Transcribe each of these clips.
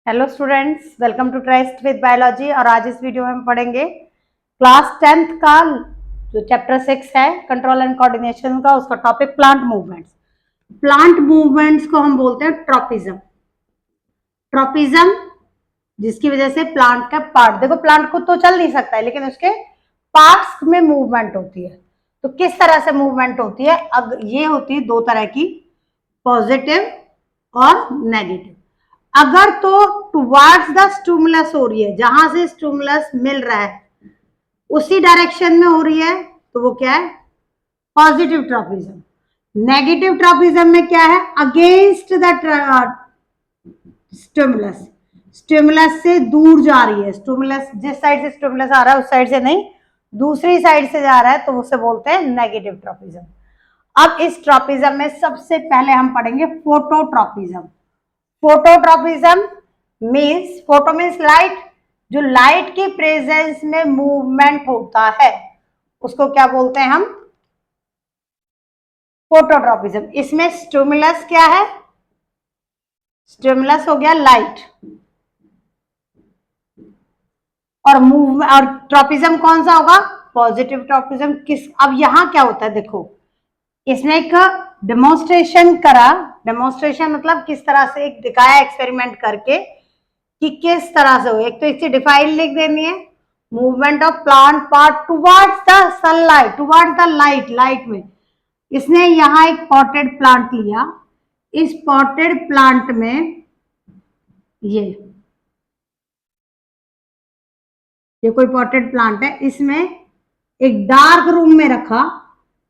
Hello students, welcome to tryst with biology. और आज इस वीडियो में हम पढ़ेंगे क्लास 10th का जो चैप्टर 6 है कंट्रोल एंड कोऑर्डिनेशन का, उसका topic plant movements. Plant movements को हम बोलते हैं ट्रॉपिज्म। ट्रॉपिज्म जिसकी वजह से प्लांट का पार्ट, देखो प्लांट खुद तो चल नहीं सकता है लेकिन उसके पार्ट्स में मूवमेंट होती है। तो किस तरह से मूवमेंट होती है? अब ये होती है दो तरह की, पॉजिटिव और नेगेटिव। अगर तो टुवार्ड्स द स्टिमुलस हो रही है, जहां से स्टिमुलस मिल रहा है उसी डायरेक्शन में हो रही है, तो वो क्या है? Positive tropism. नेगेटिव ट्रॉपिज्म में क्या है? अगेंस्ट द स्टिमुलस, स्टिमुलस से दूर जा रही है। स्टिमुलस जिस साइड से स्टिमुलस आ रहा है उस साइड से नहीं, दूसरी साइड से जा रहा है, तो उसे बोलते हैं नेगेटिव ट्रॉपिज्म। अब इस ट्रॉपिज्म में सबसे पहले हम पढ़ेंगे phototropism. Phototropism means, photo means light, जो लाइट की प्रेजेंस में मूवमेंट होता है उसको क्या बोलते हैं हम? फोटोट्रॉपिज्म। इसमें स्टिमुलस क्या है? स्टिमुलस हो गया लाइट, और मूव और ट्रॉपिज्म कौन सा होगा? Positive tropism. किस, अब यहां क्या होता है देखो, इसने एक डेमोन्स्ट्रेशन करा। डेमोन्स्ट्रेशन मतलब किस तरह से एक दिखाया एक्सपेरिमेंट करके कि किस तरह से हो। एक तो इससे डिफाइन लिख देनी है, movement of plant part towards the sunlight, towards the light, light में। इसने यहां एक पॉटेड प्लांट लिया। इस पॉटेड प्लांट में ये कोई पॉटेड प्लांट है, इसमें एक डार्क रूम में रखा,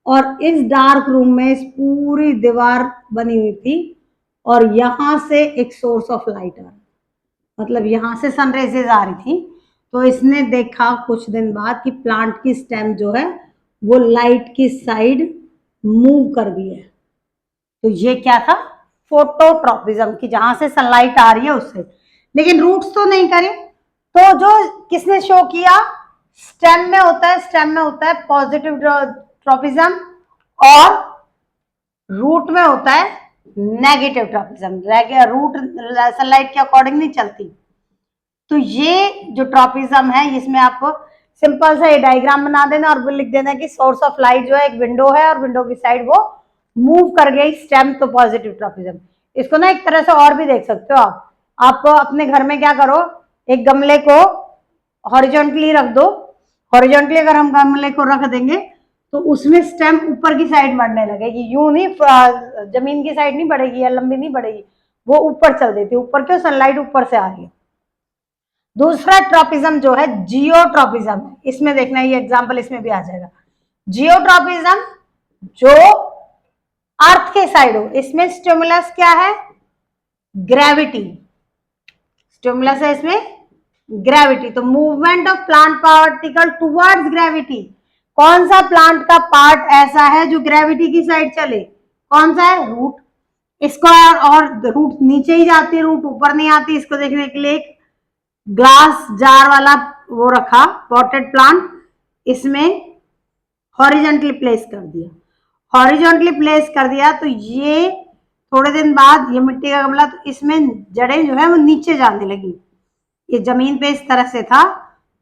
और इस डार्क रूम में इस पूरी दीवार बनी हुई थी, और यहां से एक सोर्स ऑफ लाइट आ रहा, मतलब यहां से सनरेजेस आ रही थी। तो इसने देखा कुछ दिन बाद कि प्लांट की स्टेम जो है वो लाइट की साइड मूव कर गई है। तो ये क्या था? फोटोट्रॉपिज्म, की जहां से सनलाइट आ रही है उससे। लेकिन रूट्स तो नहीं करे, तो जो किसने शो किया? स्टेम में होता है, स्टेम में होता है पॉजिटिव ट्रॉपिज्म, और रूट में होता है नेगेटिव ट्रॉपिज्म। रूट सनलाइट के अकॉर्डिंग नहीं चलती। तो ये जो ट्रॉपिज्म है, इसमें आपको सिंपल सा ये डायग्राम बना देना और लिख देना कि सोर्स ऑफ लाइट जो है एक विंडो है, और विंडो की साइड वो मूव कर गई स्टेम, तो पॉजिटिव ट्रॉपिज्म। इसको ना एक तरह से और भी देख सकते हो आप अपने घर में क्या करो, एक गमले को हॉरिजॉन्टली रख दो। हॉरिजॉन्टली अगर हम गमले को रख देंगे तो उसमें स्टेम ऊपर की साइड बढ़ने लगेगी, यूं नहीं, जमीन की साइड नहीं बढ़ेगी या लंबी नहीं बढ़ेगी, वो ऊपर चल देती है। ऊपर क्यों? सनलाइट ऊपर से आ रही है। दूसरा ट्रॉपिज्म जो है जियोट्रॉपिज्म, इसमें देखना, ये एग्जांपल इसमें भी आ जाएगा। जियोट्रॉपिज्म जो अर्थ के साइड हो, इसमें स्टिमुलस क्या है? ग्रेविटी। स्टिमुलस है इसमें ग्रेविटी। तो movement of plant particle towards gravity. कौन सा प्लांट का पार्ट ऐसा है जो ग्रेविटी की साइड चले? कौन सा है? रूट। इसको और रूट नीचे ही जाती है, रूट ऊपर नहीं आती। इसको देखने के लिए एक ग्लास जार वाला वो रखा पॉटेड प्लांट, इसमें हॉरिजॉन्टली प्लेस कर दिया। हॉरिजॉन्टली प्लेस कर दिया तो ये थोड़े दिन बाद, ये मिट्टी का गमला, तो इसमें जड़ें जो है वो नीचे जाने लगी। ये जमीन पे इस तरह से था,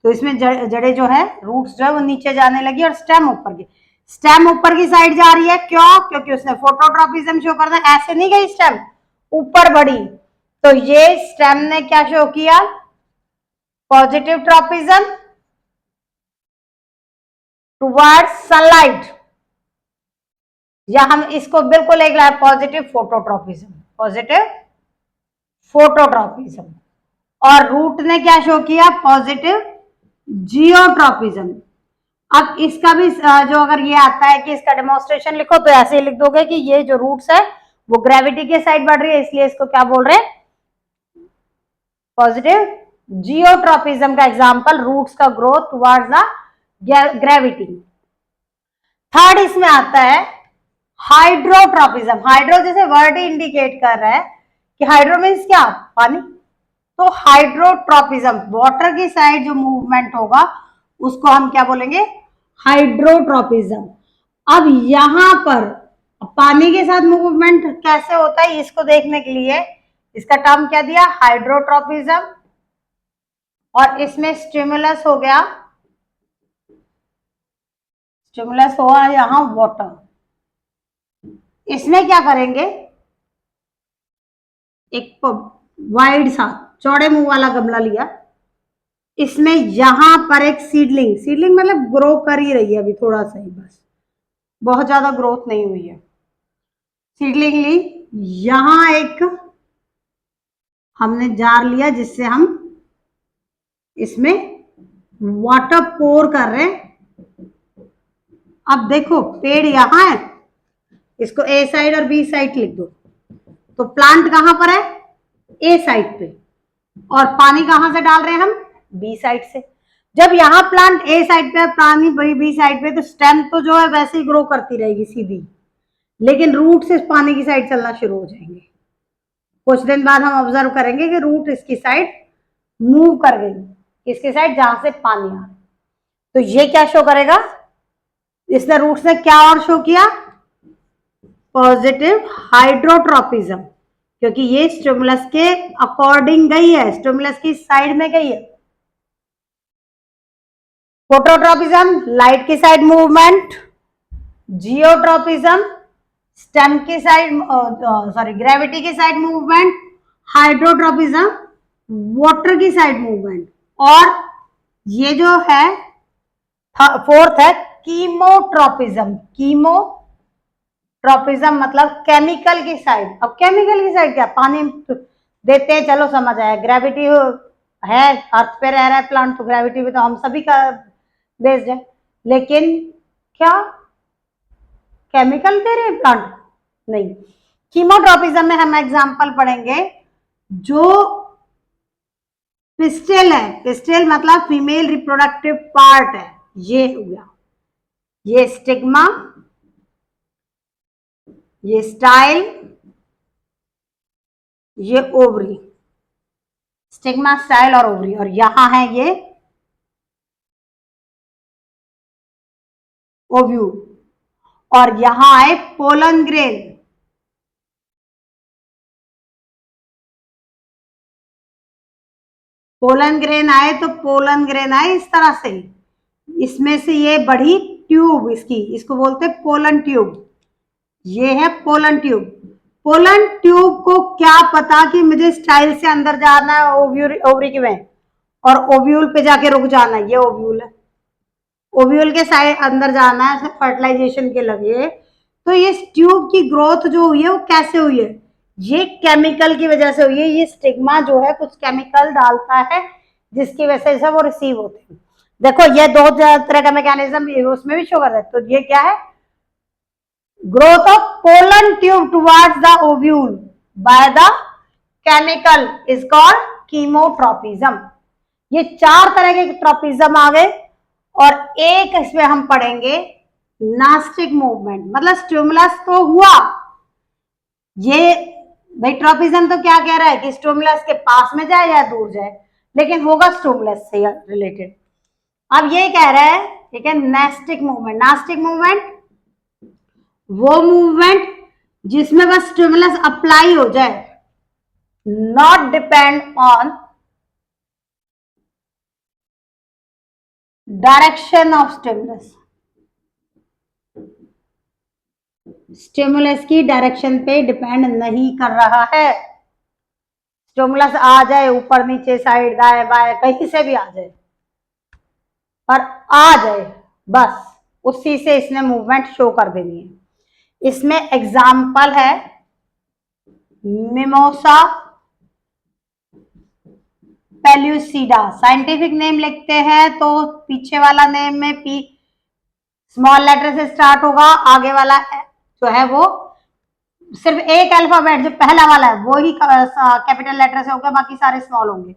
तो इसमें जड़ें जो है, रूट्स जो है वो नीचे जाने लगी, और स्टेम ऊपर की, स्टेम ऊपर की साइड जा रही है। क्यों? क्योंकि उसने फोटोट्रॉपिज्म शो करना। ऐसे नहीं गई स्टेम, ऊपर बढ़ी। तो ये स्टेम ने क्या शो किया? पॉजिटिव ट्रॉपिज्म टुवर्ड्स सनलाइट, या हम इसको बिल्कुल एक पॉजिटिव फोटोट्रॉपिज्म, पॉजिटिव फोटोट्रॉपिज्म। और रूट ने क्या शो किया? Positive geotropism. अब इसका भी जो अगर ये आता है कि इसका डेमोन्स्ट्रेशन लिखो, तो ऐसे ही लिख दोगे कि ये जो रूट्स है वो ग्रेविटी के साइड बढ़ रही है, इसलिए इसको क्या बोल रहे हैं? पॉजिटिव जियोट्रॉपिज्म का एग्जांपल, रूट्स का growth towards the gravity. Third इसमें आता है हाइड्रोट्रॉपिज्म। हाइड्रो जैसे वर्ड ही इंडिकेट कर रहा है कि हाइड्रो मीन्स क्या? पानी। तो हाइड्रोट्रॉपिज्म, वाटर की साइड जो मूवमेंट होगा उसको हम क्या बोलेंगे? हाइड्रोट्रॉपिज्म। अब यहां पर पानी के साथ मूवमेंट कैसे होता है, इसको देखने के लिए इसका टर्म क्या दिया, हाइड्रोट्रोपिज्म, और इसमें स्टिमुलस हो गया, स्टिमुलस हुआ यहां वाटर। इसमें क्या करेंगे, एक वाइड सा चौड़े मुंह वाला गमला लिया, इसमें यहां पर एक सीडलिंग, सीडलिंग मतलब ग्रो कर ही रही है अभी थोड़ा सा ही, बस बहुत ज्यादा ग्रोथ नहीं हुई है, सीडलिंग ली, यहां एक हमने जार लिया जिससे हम इसमें वाटर पोर कर रहे हैं। अब देखो पेड़ यहां है, इसको ए साइड और बी साइड लिख दो, तो प्लांट कहां पर है, ए साइड पे, और पानी कहां से डाल रहे हैं हम, बी साइड से। जब यहाँ प्लांट ए साइड पे, पानी बी साइड पे, तो स्टेम तो जो है वैसे ही ग्रो करती रहेगी सीधी, लेकिन रूट से पानी की साइड चलना शुरू हो जाएंगे। कुछ दिन बाद हम ऑब्जर्व करेंगे कि रूट इसकी साइड मूव कर गई, इसकी साइड जहां से पानी आ रहा है। तो ये क्या शो करेगा, इसने रूट्स ने क्या और शो किया, पॉजिटिव हाइड्रोट्रोपिज्म, क्योंकि ये स्टिमुलस के अकॉर्डिंग गई है, स्टिमुलस की साइड में गई है। फोटोट्रोपिज्म लाइट की साइड मूवमेंट, जियोट्रोपिज्म स्टेम की साइड, सॉरी ग्रेविटी की साइड मूवमेंट, हाइड्रोट्रोपिज्म वाटर की साइड मूवमेंट, और ये जो है फोर्थ है कीमोट्रोपिज्म, कीमोट्रोपिज्म मतलब केमिकल की साइड। अब केमिकल की साइड क्या, पानी देते हैं, चलो समझ आया, ग्रेविटी है, अर्थ पे रह रहा है प्लांट, तो ग्रेविटी पे तो हम सभी का बेस्ड है, लेकिन क्या केमिकल दे रहे हैं प्लांट, नहीं। कीमोट्रोपिज्म में हम एग्जांपल पढ़ेंगे, जो पिस्टल है, पिस्टल मतलब फीमेल रिप्रोडक्टिव पार्ट है, ये हो गया, ये स्टिग्मा, ये स्टाइल, ये ओवरी, स्टिग्मा स्टाइल और ओवरी, और यहां है ये ओव्यूल, और यहां आए पोलन ग्रेन, पोलन ग्रेन आए, तो पोलन ग्रेन आए इस तरह से, इसमें से ये बढ़ी ट्यूब इसकी, इसको बोलते हैं पोलन ट्यूब, ये है पोलन ट्यूब। पोलन ट्यूब को क्या पता कि मुझे स्टाइल से अंदर जाना है ओवरी के में, और ओव्यूल पे जाके रुक जाना है, ये ओव्यूल है, ओव्यूल के साइड अंदर जाना है फर्टिलाइजेशन के लिए। तो ये ट्यूब की ग्रोथ जो हुई है वो कैसे हुई है, ये केमिकल की वजह से हुई है, ये स्टिग्मा जो है कुछ केमिकल डालता है जिसकी वजह से वो रिसीव होते हैं। देखो ये दो तरह का मैकेनिज्म उसमें भी शो कर रहा है, तो ये क्या है, growth of pollen tube towards the ovule by the chemical is called chemotropism। ये चार तरह के ट्रोपिज्म आ गए, और एक इसमें हम पढ़ेंगे नास्टिक मूवमेंट, मतलब स्टिमुलस तो हुआ, ये भाई ट्रोपिज्म तो क्या कह रहा है कि स्टिमुलस के पास में जाए या दूर जाए, लेकिन होगा स्टिमुलस से रिलेटेड। अब ये कह रहा है, ठीक है, नास्टिक मूवमेंट, नास्टिक मूवमेंट वो मूवमेंट जिसमें बस स्टिमुलस अप्लाई हो जाए, not depend on direction of stimulus, stimulus की डायरेक्शन पे डिपेंड नहीं कर रहा है, स्टिमुलस आ जाए ऊपर नीचे साइड दाएं बाएं कहीं से भी आ जाए, पर आ जाए बस, उसी से इसने मूवमेंट शो कर देनी है। इसमें एग्जाम्पल है मिमोसा पेल्यूसिडा, साइंटिफिक नेम लिखते हैं तो पीछे वाला नेम में पी स्मॉल लेटर से स्टार्ट होगा, आगे वाला जो है वो सिर्फ एक अल्फाबेट जो पहला वाला है वो ही कैपिटल लेटर से होगा, बाकी सारे स्मॉल होंगे।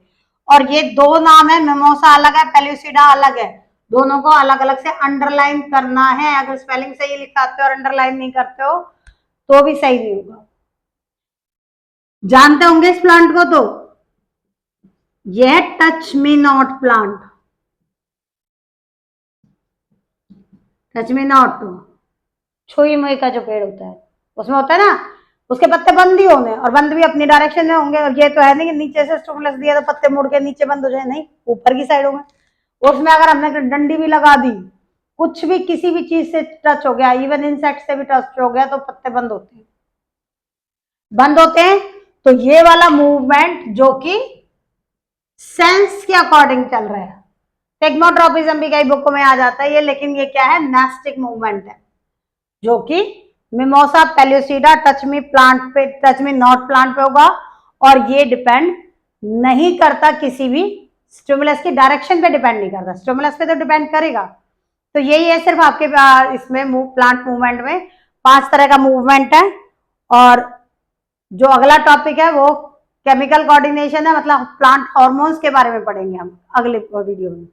और ये दो नाम है, मिमोसा अलग है, पेल्यूसिडा अलग है, दोनों को अलग अलग से अंडरलाइन करना है, अगर स्पेलिंग सही लिखाते हो और अंडरलाइन नहीं करते हो तो भी सही नहीं होगा। जानते होंगे इस प्लांट को, तो यह touch me not plant, touch me not, छुई मुई का जो पेड़ होता है उसमें होता है ना उसके पत्ते बंद ही होंगे और बंद भी अपनी डायरेक्शन में होंगे। और ये तो है नहीं कि नीचे से स्टिमुलस दिया तो पत्ते मुड़ के नीचे बंद हो जाए, नहीं, ऊपर की साइड होंगे। उसमें अगर हमने डंडी भी लगा दी, कुछ भी किसी भी चीज से टच हो गया, इवन इंसेक्ट से भी टच हो गया, तो पत्ते बंद होते हैं, बंद होते हैं। तो ये वाला मूवमेंट जो कि सेंस के अकॉर्डिंग चल रहा है, टेक्नोट्रोपिज्म भी कई बुक में आ जाता है ये, लेकिन ये क्या है, नेस्टिक मूवमेंट है, जो कि mimosa pellucida touch me plant पे, टच मी नॉट प्लांट पे होगा। और ये डिपेंड नहीं करता किसी भी स्टिमुलस की डायरेक्शन पे, डिपेंड नहीं करता, स्टिमुलस पे तो डिपेंड करेगा। तो यही है सिर्फ आपके इसमें प्लांट मूवमेंट में 5 तरह का मूवमेंट है। और जो अगला टॉपिक है वो केमिकल कोऑर्डिनेशन है, मतलब प्लांट हार्मोन्स के बारे में पढ़ेंगे हम अगले वीडियो में।